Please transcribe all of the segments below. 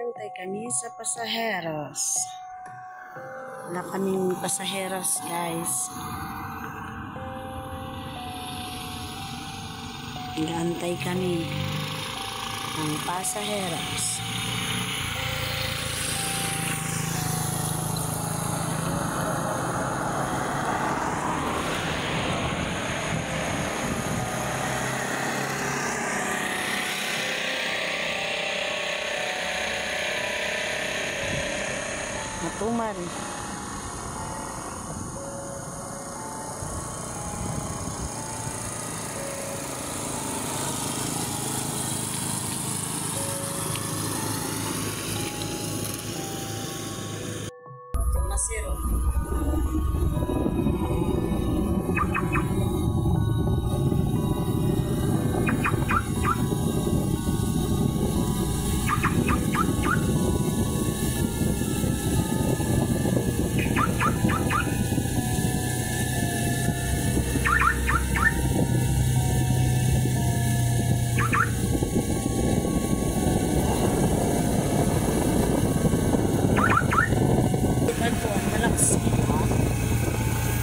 Naghihintay kami sa pasaheros. Wala kaming pasaheros, guys. Nag-aantay kami ng pasaheros. Matumal. Masiro.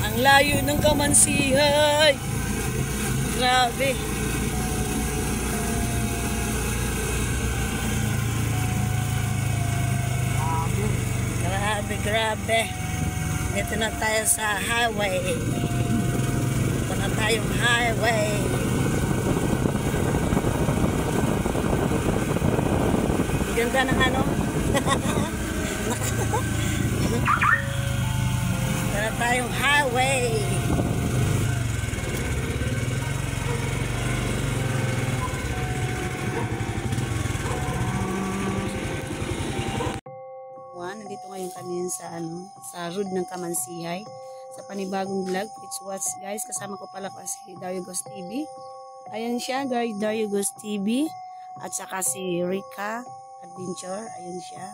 Ang layo ng Kamansihay. Grabe. Grabe. Dito na tayo sa highway. Ito na tayong highway. Ang ganda ng ano. Para tayong highway. Nandito ngayon kami sa road ng Kamansihay sa panibagong vlog. It's Watch, guys. Kasama ko pala si Dario Ghost TV. Ayan siya, guys, Dario Ghost TV. At saka si Rika Adventure. Ayan siya.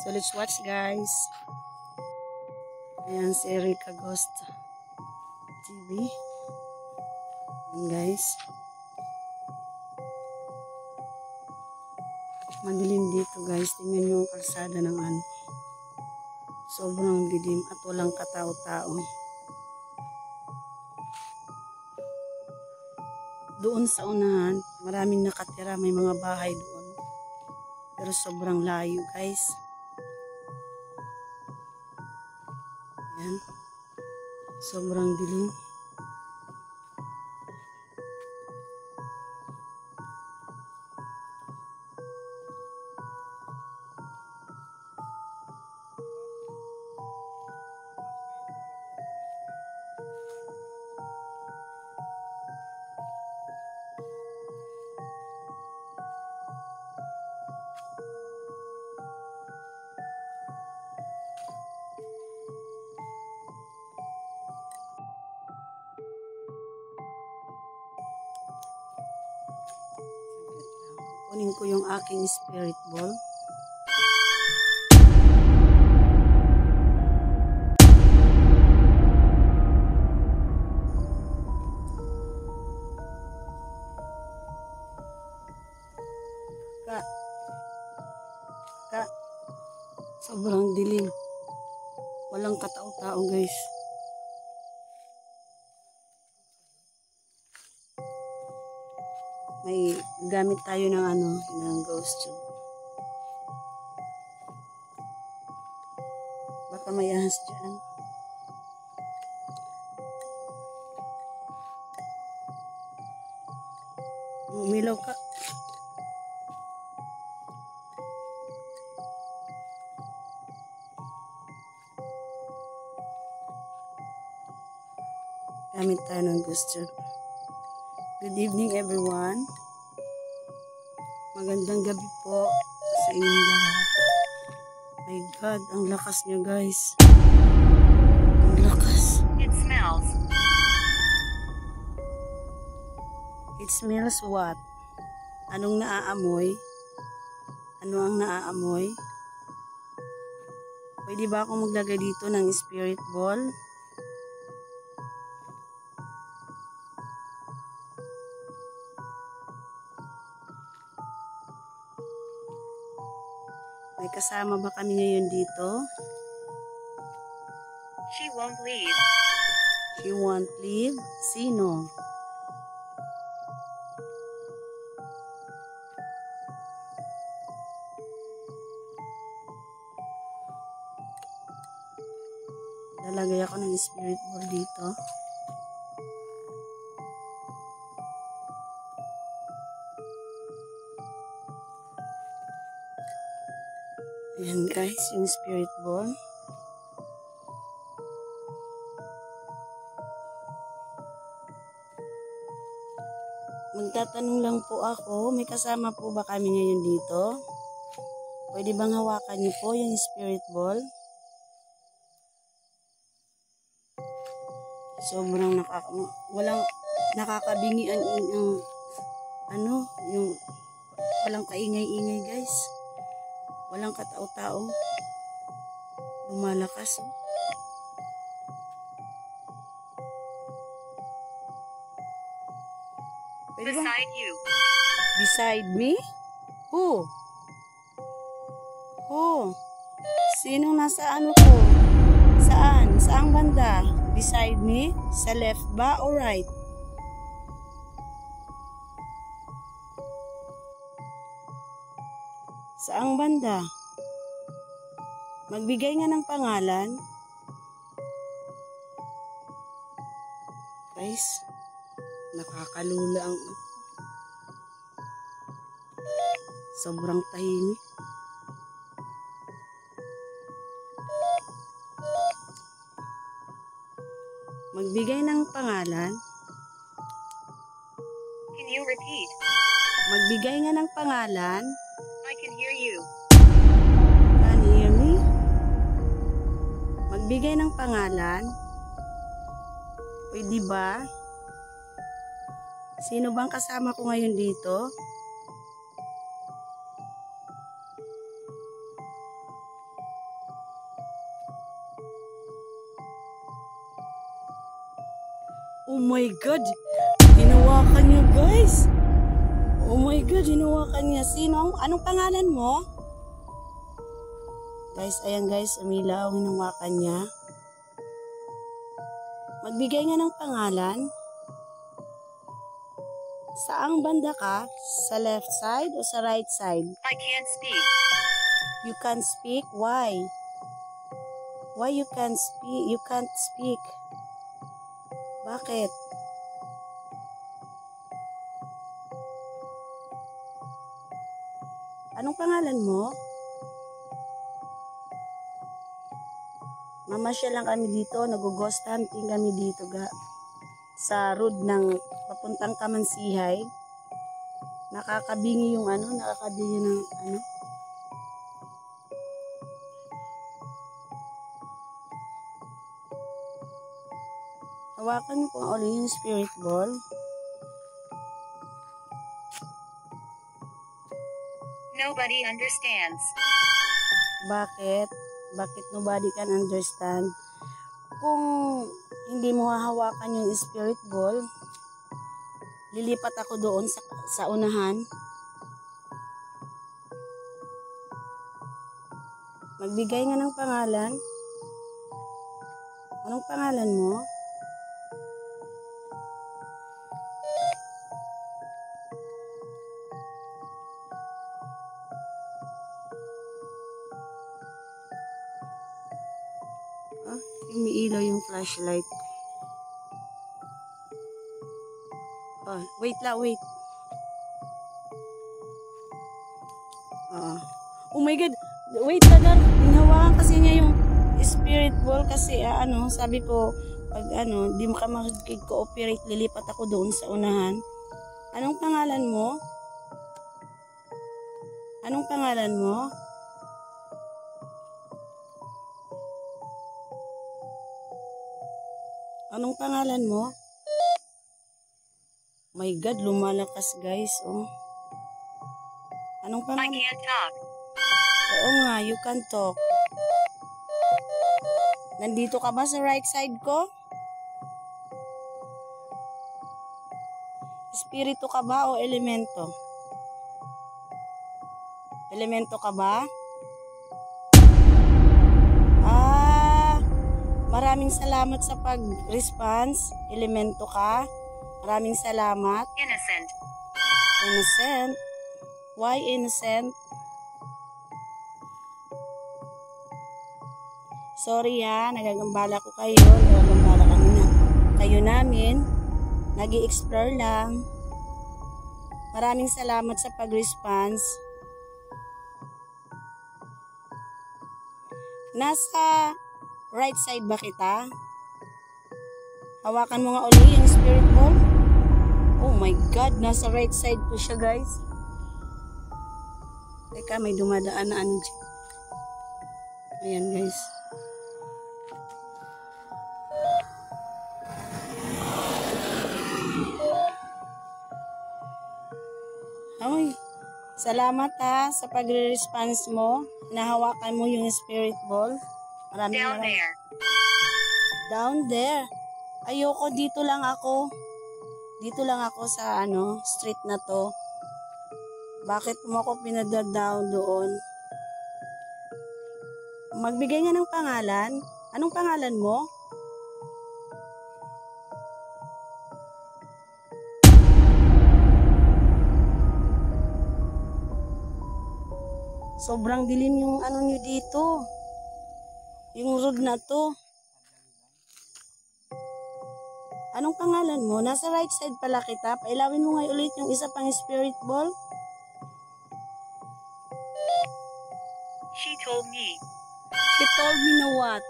So let's watch, guys. Ayan si Rika Ghost TV. Ayan, guys. Madilim dito, guys. Tingnan nyo ang kalsada ng ano. Sobrang dilim at walang katao-tao. Doon sa unahan, maraming nakatira. May mga bahay doon. Pero sobrang layo, guys. Ayan. Sobrang dilim. Kunin ko yung aking spirit ball. Sobrang dilim. Walang katao-tao, guys. May gamit tayo ng ng ghost tube. Baka may ahas dyan. Umilaw ka. Gamit tayo ng ghost tube. Good evening, everyone. Magandang gabi po sa inyong lahat. My God, ang lakas niya, guys. Ang lakas. It smells. It smells what? Anong naaamoy? Ano ang naaamoy? Pwede ba akong maglagay dito ng spirit ball? May kasama ba kami ngayon dito? She won't leave. She won't leave? Sino? Lalagay ako ng spirit ball dito. Ayan guys, yung spirit ball. Magtatanong lang po ako, may kasama po ba kami ngayon dito? Pwede bang hawakan niyo po yung spirit ball? Sobrang walang nakakabingi ang yung walang kaingay-ingay guys. Walang katao-tao. Lumalakas. Pwede ba? Beside you. Beside me? Who? Who? Sinong nasa ano ko? Saan? Saang banda? Beside me? Sa left ba o right? Saang banda? Magbigay nga ng pangalan. Guys, nakakalula ang sobrang tahimik. Magbigay ng pangalan. Can you repeat? Magbigay nga ng pangalan. I can hear you. Can you hear me? Magbigay ng pangalan. Pwede ba? Sino bang kasama ko ngayon dito? Oh my God! Hinawakan niya guys! Oh my God! Hinawakan niya. Sino? Anong pangalan mo? Guys, ayan guys. Umilaw. Hinawakan niya. Magbigay nga ng pangalan. Saang banda ka? Sa left side o sa right side? I can't speak. You can't speak? Why? Why you can't speak? You can't speak? Bakit? Anong pangalan mo? Mamasyal lang kami dito, nag-ghost hunting kami dito sa road ng papuntang Kamansihay. Nakakabingi yung nakakabingi ng Hawakan niyo po ulit yung spirit ball. Nobody understands. Bakit? Bakit nobody can understand? Kung hindi mo hahawakan yung spirit ball, lilipat ako doon sa unahan. Magbigay nga ng pangalan. Anong pangalan mo? Umiilaw yung flashlight. Oh, wait lang, wait. Oh my God. Wait, tagal. Hinawakan kasi niya yung spirit ball kasi sabi ko, pag di mo ka mag-cooperate, lilipat ako doon sa unahan. Anong pangalan mo? Anong pangalan mo? Anong pangalan mo? My God, lumalakas guys, oh. Anong I pangalan? can't talk. Oo nga, you can talk. Nandito ka ba sa right side ko? Espiritu ka ba o elemento? Elemento ka ba? Maraming salamat sa pag-response. Elemento ka. Maraming salamat. Innocent. Innocent. Why innocent? Sorry ha, nagagambala ko kayo. Nagagambala kami na kayo namin. Nag-i-explore lang. Maraming salamat sa pag-response. Nasa right side ba kita? Hawakan mo nga uli yung spirit ball. Oh my God, nasa right side ko siya guys. Teka, may dumadaan na ano dyan. Ayan guys. Ay, salamat ha sa pagre-response mo. Nahawakan mo yung spirit ball. Maraming Down maraming. there. Down there. Ayoko, dito lang ako. Dito lang ako sa street na to. Bakit mo ako pinadadown doon? Magbigay nga ng pangalan. Anong pangalan mo? Sobrang dilim yung ano nyo dito. Yung road na to. Anong pangalan mo? Nasa right side pala kita. Pailawin mo nga ulit yung isa pang spirit ball. She told me. She told me na what?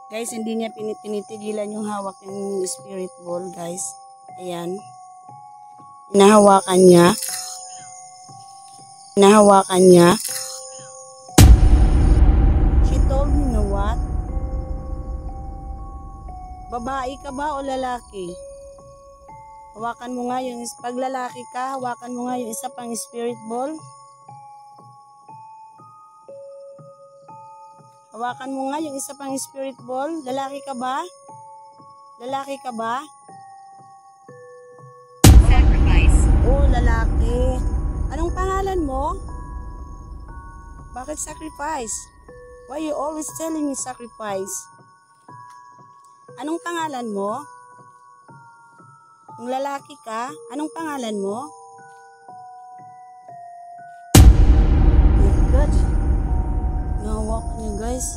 Guys, hindi niya tinitigilan yung hawak yung spirit ball, guys. Ayan. Nahawakan niya. Nahawakan niya. She told me na what? Babae ka ba o lalaki? Hawakan mo nga yung, pag lalaki ka, hawakan mo nga yung isa pang spirit ball. Hawakan mo nga yung isa pang spirit ball. Lalaki ka ba? Lalaki ka ba? Sacrifice. Oo, lalaki. Anong pangalan mo? Bakit sacrifice? Why you always telling me sacrifice? Anong pangalan mo? Kung lalaki ka, anong pangalan mo? Oh my God. Nahawakan niyo guys.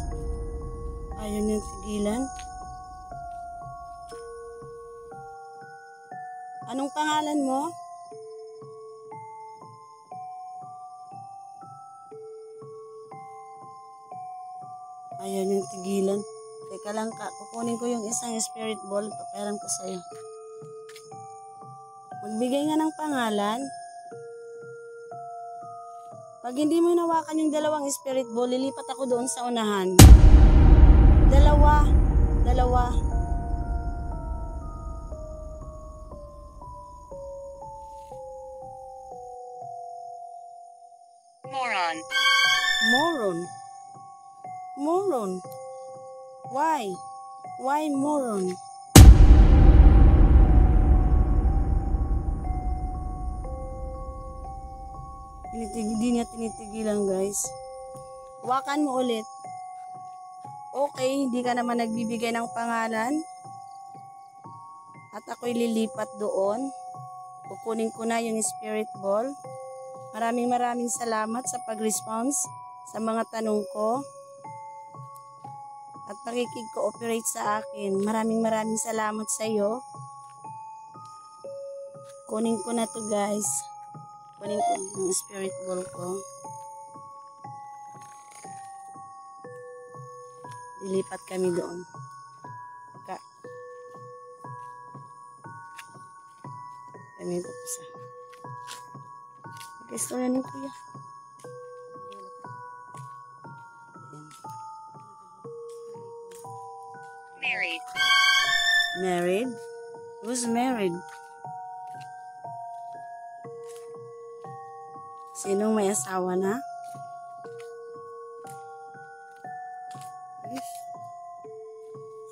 Ayaw niyang tigilan. Anong pangalan mo? Ayaw niyang tigilan. Teka lang ka, kukunin ko yung isang spirit ball, paperan ko sa'yo. Magbigay nga ng pangalan. Pag hindi mo hinawakan yung dalawang spirit ball, lilipat ako doon sa unahan. Dalawa. Dalawa. Moron. Moron. Moron. Why? Why moron? Hindi niya tinitigilan guys. Hawakan mo ulit. Okay, hindi ka naman nagbibigay ng pangalan. At ako'y lilipat doon. Kukunin ko na yung spirit ball. Maraming salamat sa pag-response sa mga tanong ko. At pakikig-cooperate sa akin. Maraming salamat sa iyo. Kunin ko na to guys. Kunin ko yung spirit ball ko. Lilipat kami doon. Kami ito po sa. Gusto na ni kuya. Married. Married? Who's married? Sinong may asawa na?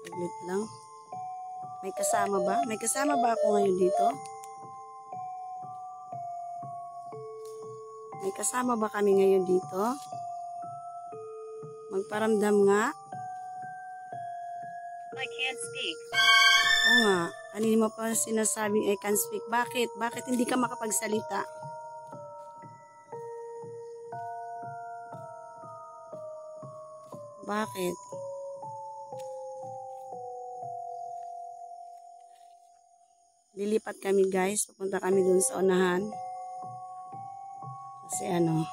Saglit lang. May kasama ba? May kasama ba ako ngayon dito? May kasama ba kami ngayon dito? Magparamdam nga. Oo nga. Kanina mo pa sinasabing I can speak. Bakit? Bakit hindi ka makapagsalita? Bakit? Lilipat kami guys. Pupunta kami dun sa unahan. Kasi ano.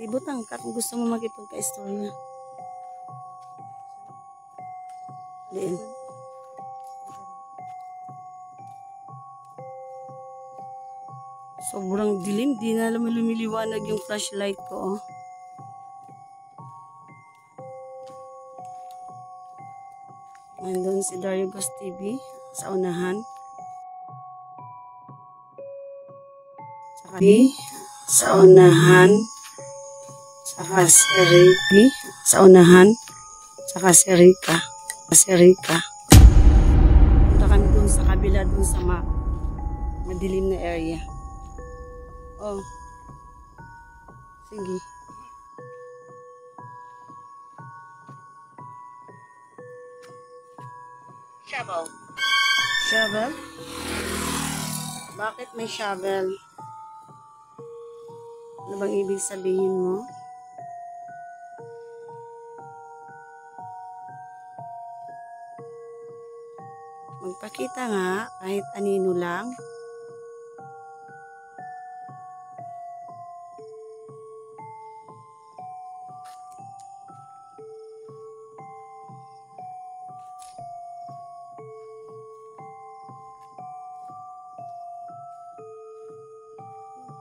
Ibutang ka kung gusto mo makipagka-istorya. Diin. Sobrang dilim. Di na lumiliwanag yung flashlight ko. Oh. Nandun si Dario Ghost TV sa unahan. Sa unahan. Saka si Ricky sa unahan. Saka si Rika. Punta kami dun sa kabila, dun sa madilim na area. Oh. Sige. Shovel. Shovel? Bakit may shovel? Ano bang ibig sabihin mo? Magpakita nga kahit anino lang.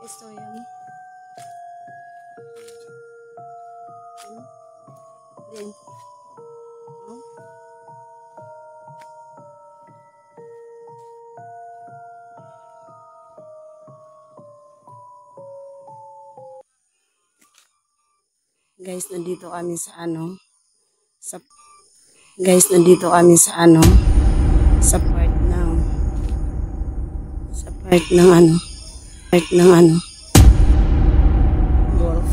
Istorya mo. Then, oh. Guys, nandito kami sa ano, sa part ng ano, golf.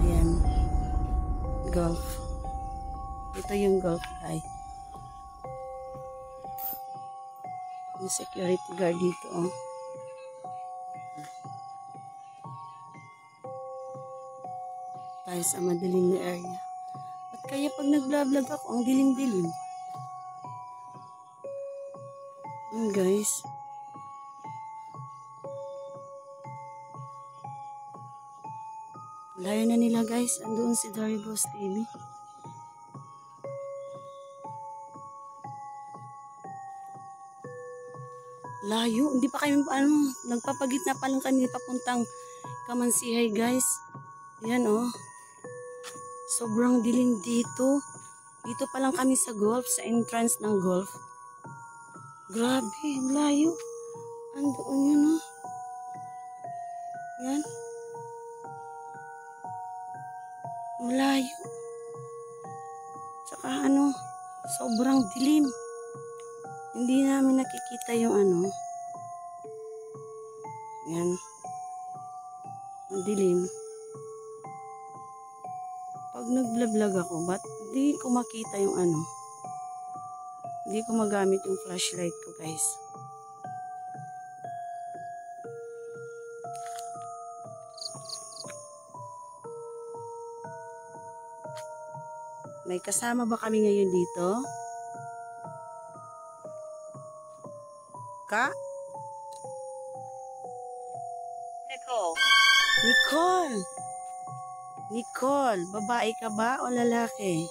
Ayan. Golf. Ito yung golf, guys. Yung security guard dito, oh. Tayo sa madilim na area. At kaya pag nag-vlog ako, ang dilim-dilim. Guys. Layo na nila guys. Andoon si Dario Ghost TV. Layo. Hindi pa kami nagpapagitna pa lang kami papuntang Kamansihay guys. Yan oh. Sobrang dilim dito. Dito pa lang kami sa golf. Sa entrance ng golf. Grabe. Layo. Andoon yun oh. Yan. Malayo. Tsaka ano, sobrang dilim. Hindi namin nakikita yung ano. Yan. Ang dilim. Pag nag-vlog ako, ba't di ko makita yung ano? Hindi ko magamit yung flashlight ko, guys. May kasama ba kami ngayon dito? Nicole. Nicole, babae ka ba o lalaki?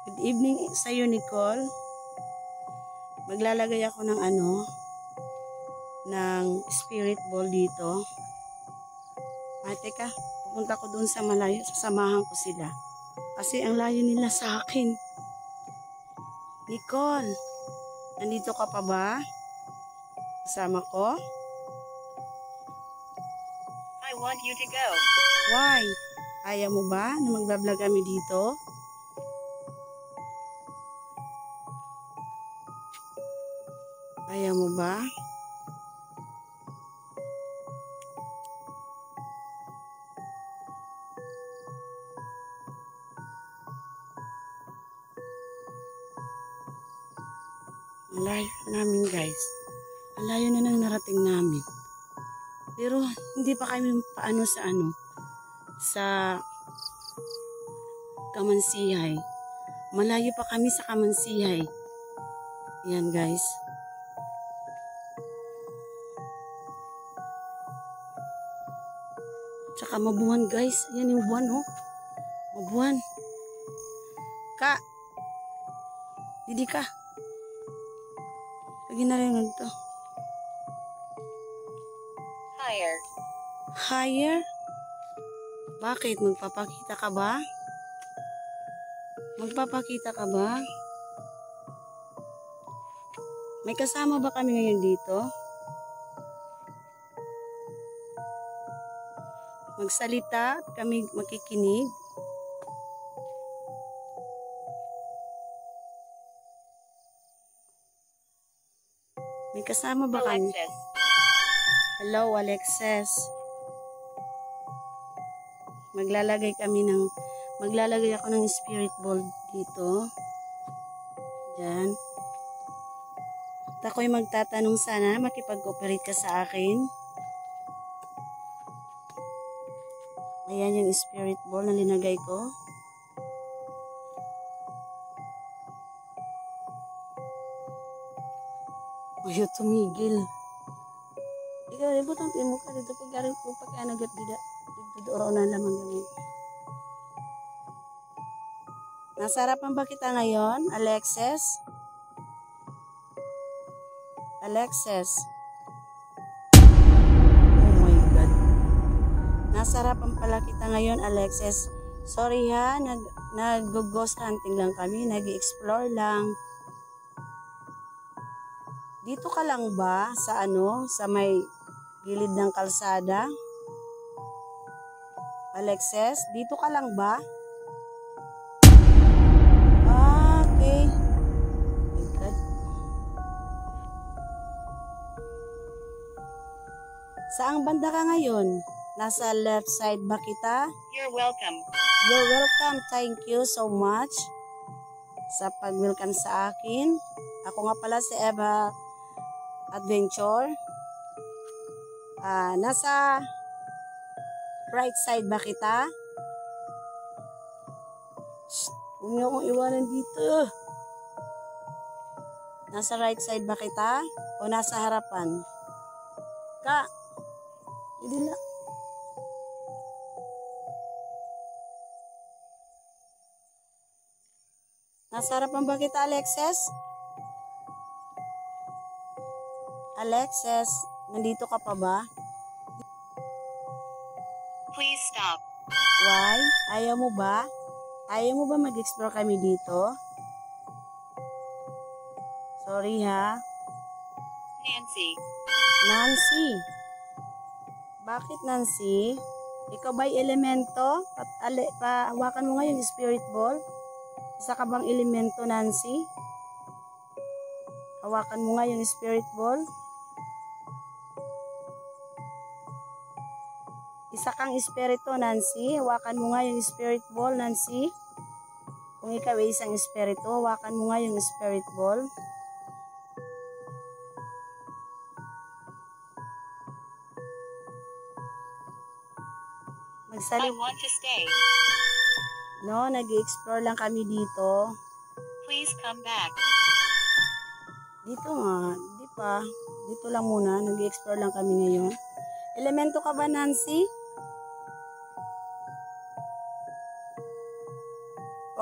Good evening sa'yo, Nicole. Maglalagay ako ng ano, ng spirit ball dito. Teka, pupunta ko dun sa malayo, sasamahan ko sila. Kasi ang layo nila sa akin. Nicole, nandito ka pa ba? Kasama ko? I want you to go. Why? Ayaw mo ba na magbablog kami dito? Ayaw mo ba? Malayo na namin guys. Malayo na nang narating namin. Pero hindi pa kami paano sa Kamansihay. Malayo pa kami sa Kamansihay. Yan guys. Tsaka mabuhan guys. Ayan yung buwan oh. Mabuhan. Ka. Didi ka. Lagi na rin ito. Higher. Higher? Bakit? Magpapakita ka ba? Magpapakita ka ba? May kasama ba kami ngayon dito? Magsalita at kami makikinig. May kasama ba kami? Alexis. Hello, Alexis. Maglalagay ako ng spirit ball dito. Diyan. At ako'y magtatanong sana, makipag-cooperate ka sa akin. Ayan yung spirit ball na linagay ko. Ayaw tumigil. Ikaw, ibutang mo ka dito. Pag-arit mo pagkanagat dito. Dito oro na lamang gawin. Nasa harapan ba kita ngayon, Alexis? Alexis. Oh my God. Nasa harapan pala kita ngayon, Alexis. Sorry ha, nag-ghost hunting lang kami. Nag-explore lang. Dito ka lang ba sa sa may gilid ng kalsada? Alexis, dito ka lang ba? Okay. Oh my God. Saang banda ka ngayon? Nasa left side ba kita? You're welcome. You're welcome. Thank you so much sa pag-welcome sa akin. Ako nga pala si Eva Adventure. Nasa right side ba kita? Shh, huwag niyo akong iwanan dito. Nasa right side ba kita? O nasa harapan? Ka, hindi na. Nasa harapan ba kita, Alexis? Alexis, nandito ka pa ba? Please stop. Why? Ayaw mo ba? Ayaw mo ba mag-explore kami dito? Sorry ha. Nancy. Nancy. Bakit Nancy? Ikaw ba'y elemento? Hawakan mo nga yung spirit ball. Isa ka bang elemento, Nancy? Hawakan mo nga yung spirit ball. Isa kang espiritu, Nancy. Hawakan mo nga yung spirit ball, Nancy. Kung ikaw ay isang espiritu, hawakan mo nga yung spirit ball. I want to stay. No, nag-i-explore lang kami dito. Please come back. Dito nga, di pa. Dito lang muna, nag-i-explore lang kami ngayon. Elemento ka ba, Nancy?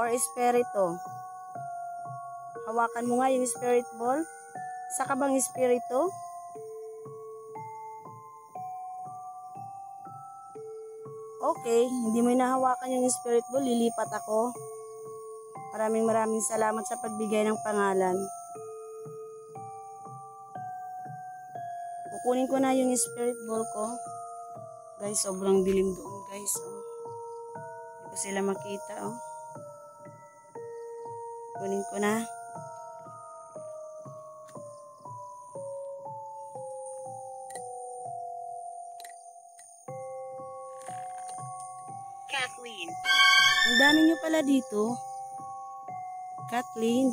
Or espiritu? Hawakan mo nga yung spirit ball. Isa ka bang espiritu? Okay, hindi mo inahawakan yung spirit ball, lilipat ako. Maraming salamat sa pagbigay ng pangalan. Kukunin ko na yung spirit ball ko. Guys, sobrang dilim doon, guys. Oh. Hindi ko sila makita, oh. Kunin ko na. Kathleen. Ang dami nyo pala dito. Kathleen.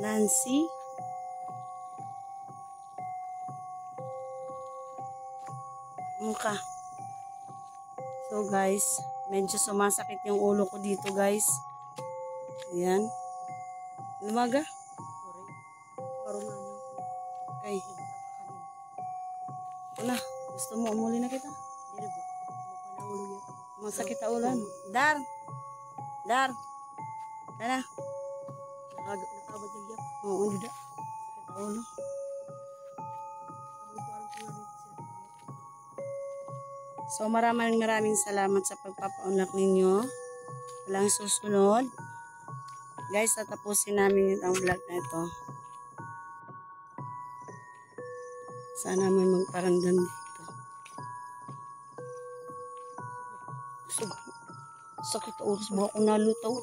Nancy. Mukha. So guys, medyo sumasakit yung ulo ko dito guys. Ayan. Lumaga. Okay. Wala. Gusto mo umuli na kita? Masakit ang ulan. Dar! Dar! Ano? Oo, hindi. Sakit ang ulo. So maraming salamat sa pagpapaunlak ninyo. Walang susunod. Guys, tatapusin namin ang vlog na ito. Sana may magparandan dito. Sakit ang oras ba ako nalutaw?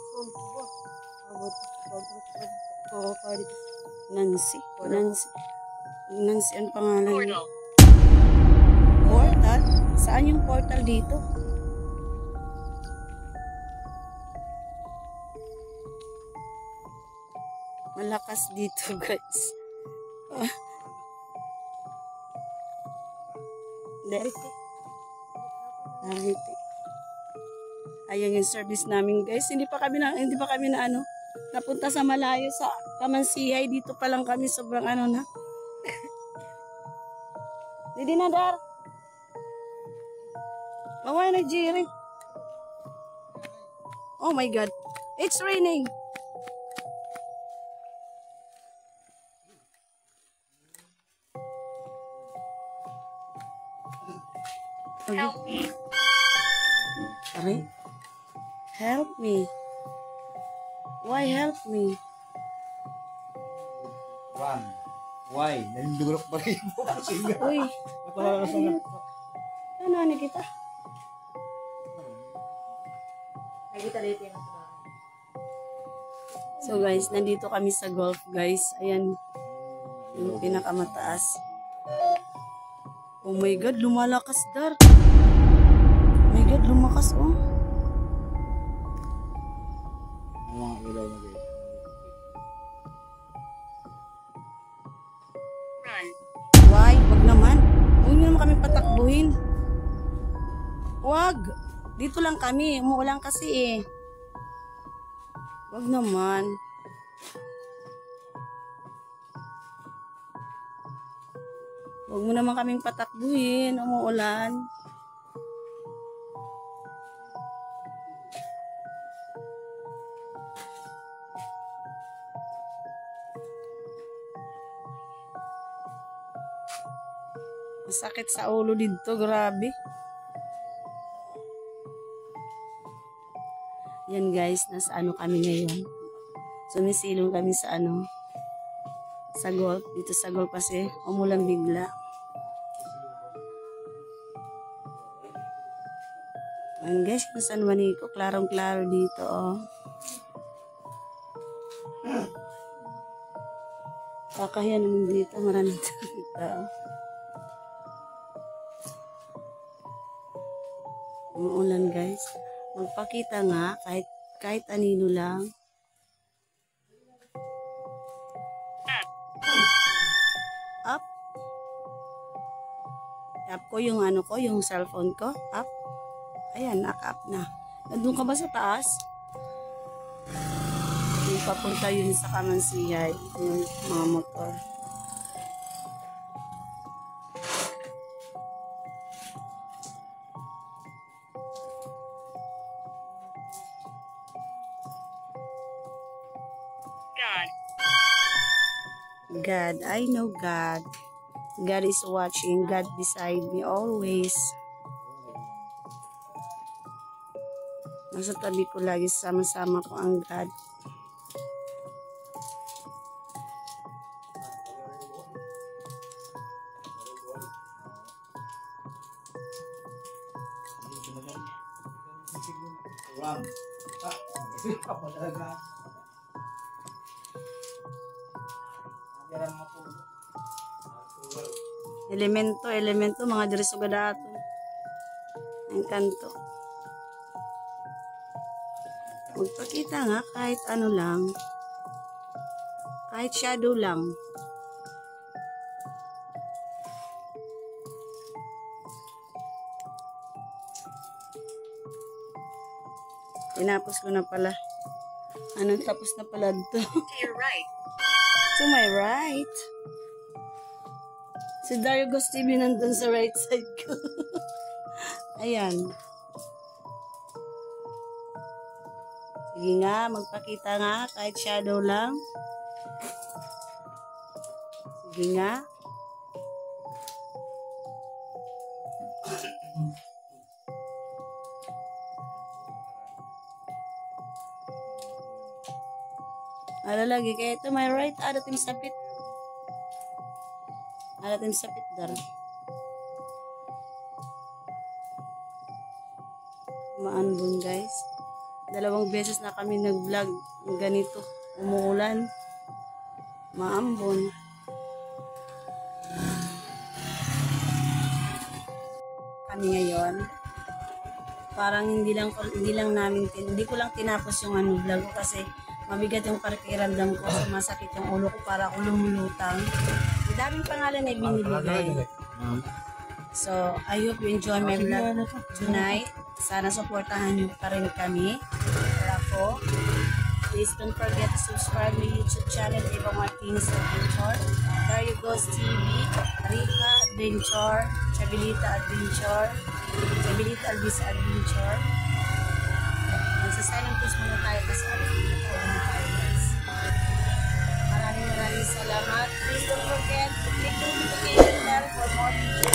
Nancy. Nancy ang pangalan niya. Portal. Portal? Saan yung portal dito? Malakas dito guys. Narito. Ayan yung service namin guys. Hindi pa kami na ano, napunta sa malayo sa Kamansihay. Dito pa lang kami, sobrang ano na. Hindi na dar. Mawala na Jerry. Oh my God. It's raining. Help me. Aray. Help me. Why help me? Why? Nalindulok pa rin mo kasi nga. Uy. Napakalakas na. Ano kita? So guys, nandito kami sa golf guys. Ayan. Yung pinakamataas. Oh my God, lumalakas dar. Oh my God, lumakas oh. Ang mga ilaw na guys. Run. Why? Wag naman. Huwag niyo naman kami patakbuhin. Wag. Dito lang kami. Umuulan kasi eh. Wag naman. Huwag mo naman kaming patakbuhin. Umuulan. Masakit sa ulo dito. Grabe. Yan guys. Nasa ano kami ngayon. Sumisilong kami sa ano. Sa golf. Dito sa golf kasi umulan bigla. Ayan guys, yung San Juanico, klarong-klaro dito, oh. Kakahiya naman dito, maraming tao. Umuulan guys. Magpakita nga, kahit anino lang. Up. Tap ko yung ano ko, yung cellphone ko. Up. Ayan, naka-up na. Nandun ka ba sa taas? Yung papunta yun sa Kamansihay. Yung mga motor. God. God, I know God. God is watching. God beside me always. Nasa tabi ko lagi, sama-sama ko ang God. Wrong. Kasi pa talaga. Elemento, mga dirisugadato. Ang kanto. Magpakita nga kahit ano lang. Kahit shadow lang. Tinapos ko na pala. Anong tapos na pala ito? To your right. To my right. Si Dario Ghost TV nandun sa right side ko. Ayan. Sige nga, magpakita nga kahit shadow lang. Sige nga. Lagi kaya ito my right, adating sapit. Adating sapit dar. Maanbon guys. 2 beses na kami nag-vlog ng ganito. Umuulan. Maambon. Kami ngayon. Parang hindi ko lang tinapos yung vlog ko kasi mabigat yung pakiramdam ko, masakit yung ulo ko para ako lumulutang. Ang daming pangalan na binibigay. So, I hope you enjoy my vlog tonight. Sana supportahan niyo pa rin kami. Or ako. Please don't forget to subscribe my YouTube channel, Eva Martinez Adventure, Dario Ghost TV, Rika Adventure, Chabilita Adventure, Chabilita Alvis Adventure. Magsa-silent post muna tayo kasi maraming salamat. Please don't forget to click the notification bell for more videos.